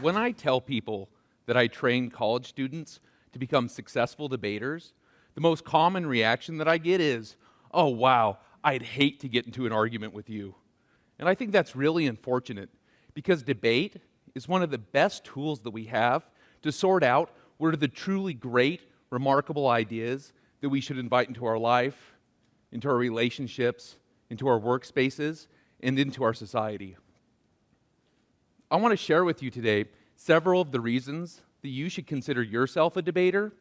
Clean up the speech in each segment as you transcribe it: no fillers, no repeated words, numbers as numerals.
When I tell people that I train college students to become successful debaters, the most common reaction that I get is, "Oh, wow, I'd hate to get into an argument with you." And I think that's really unfortunate because debate is one of the best tools that we have to sort out what are the truly great, remarkable ideas that we should invite into our life, into our relationships, into our workspaces, and into our society. I want to share with you today several of the reasons that you should consider yourself a debater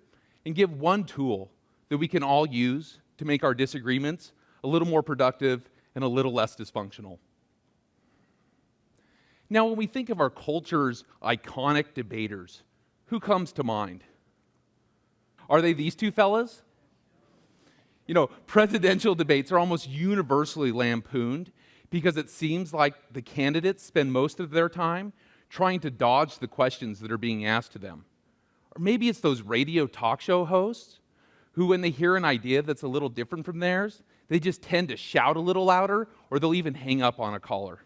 and give one tool that we can all use to make our disagreements a little more productive and a little less dysfunctional. Now, when we think of our culture's iconic debaters, who comes to mind? Are they these two fellas? You know, presidential debates are almost universally lampooned because it seems like the candidates spend most of their time trying to dodge the questions that are being asked to them. Or maybe it's those radio talk show hosts who, when they hear an idea that's a little different from theirs, they just tend to shout a little louder, or they'll even hang up on a caller.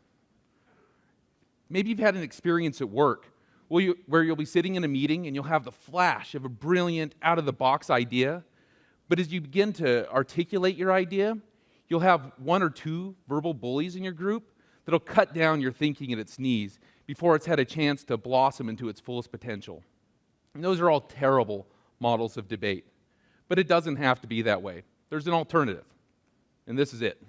Maybe you've had an experience at work where you'll be sitting in a meeting and you'll have the flash of a brilliant, out-of-the-box idea, but as you begin to articulate your idea, you'll have one or two verbal bullies in your group that'll cut down your thinking at its knees before it's had a chance to blossom into its fullest potential. And those are all terrible models of debate. But it doesn't have to be that way. There's an alternative, and this is it.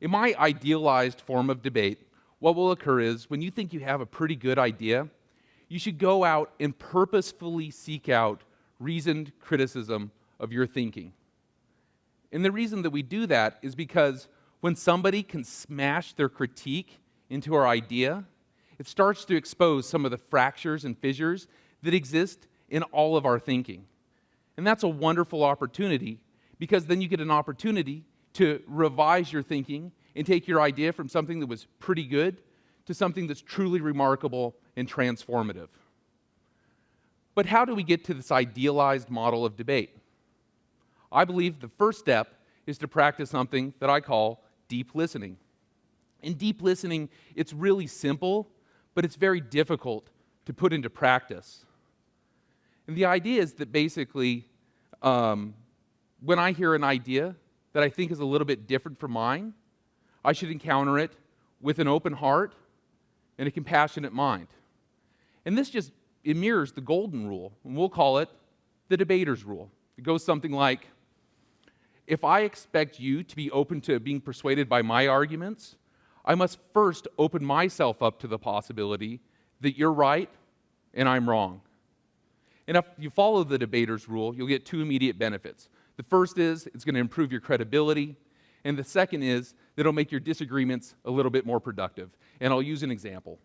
In my idealized form of debate, what will occur is when you think you have a pretty good idea, you should go out and purposefully seek out reasoned criticism of your thinking. And the reason that we do that is because when somebody can smash their critique into our idea, it starts to expose some of the fractures and fissures that exist in all of our thinking. And that's a wonderful opportunity because then you get an opportunity to revise your thinking and take your idea from something that was pretty good to something that's truly remarkable and transformative. But how do we get to this idealized model of debate? I believe the first step is to practice something that I call deep listening. In deep listening, it's really simple, but it's very difficult to put into practice. And the idea is that basically, when I hear an idea that I think is a little bit different from mine, I should encounter it with an open heart and a compassionate mind. And this it mirrors the golden rule, and we'll call it the debater's rule. It goes something like, if I expect you to be open to being persuaded by my arguments, I must first open myself up to the possibility that you're right and I'm wrong. And if you follow the debater's rule, you'll get two immediate benefits. The first is it's going to improve your credibility, and the second is that it'll make your disagreements a little bit more productive. And I'll use an example.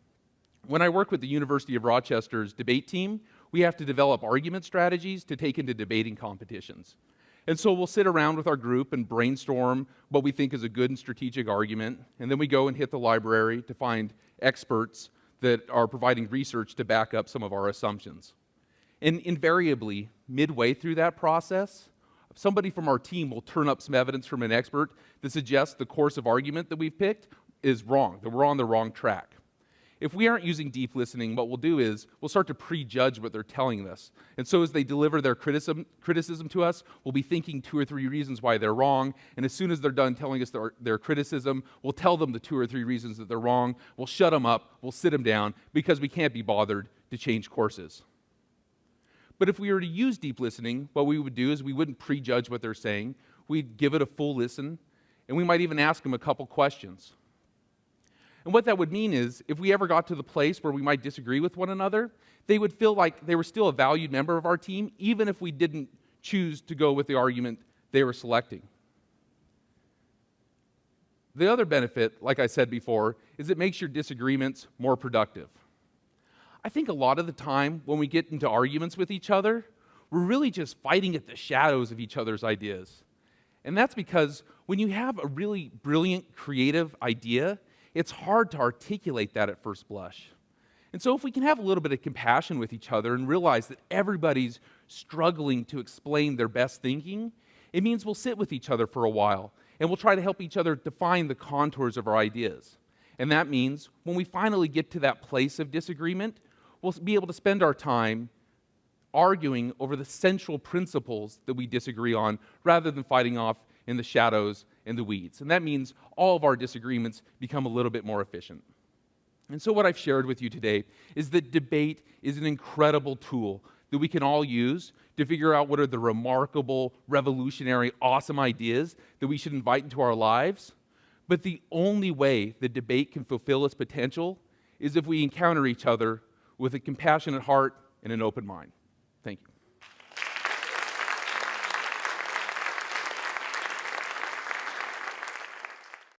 When I work with the University of Rochester's debate team, we have to develop argument strategies to take into debating competitions. And so we'll sit around with our group and brainstorm what we think is a good and strategic argument, and then we go and hit the library to find experts that are providing research to back up some of our assumptions. And invariably, midway through that process, somebody from our team will turn up some evidence from an expert that suggests the course of argument that we've picked is wrong, that we're on the wrong track. If we aren't using deep listening, what we'll do is we'll start to prejudge what they're telling us. And so as they deliver their criticism to us, we'll be thinking two or three reasons why they're wrong. And as soon as they're done telling us their criticism, we'll tell them the two or three reasons that they're wrong. We'll shut them up. We'll sit them down because we can't be bothered to change courses. But if we were to use deep listening, what we would do is we wouldn't prejudge what they're saying. We'd give it a full listen, and we might even ask them a couple questions. And what that would mean is, if we ever got to the place where we might disagree with one another, they would feel like they were still a valued member of our team, even if we didn't choose to go with the argument they were selecting. The other benefit, like I said before, is it makes your disagreements more productive. I think a lot of the time when we get into arguments with each other, we're really just fighting at the shadows of each other's ideas. And that's because when you have a really brilliant, creative idea, it's hard to articulate that at first blush. And so if we can have a little bit of compassion with each other and realize that everybody's struggling to explain their best thinking, it means we'll sit with each other for a while and we'll try to help each other define the contours of our ideas. And that means when we finally get to that place of disagreement, we'll be able to spend our time arguing over the central principles that we disagree on rather than fighting off in the shadows and the weeds. And that means all of our disagreements become a little bit more efficient. And so what I've shared with you today is that debate is an incredible tool that we can all use to figure out what are the remarkable, revolutionary, awesome ideas that we should invite into our lives. But the only way that debate can fulfill its potential is if we encounter each other with a compassionate heart and an open mind. Thank you.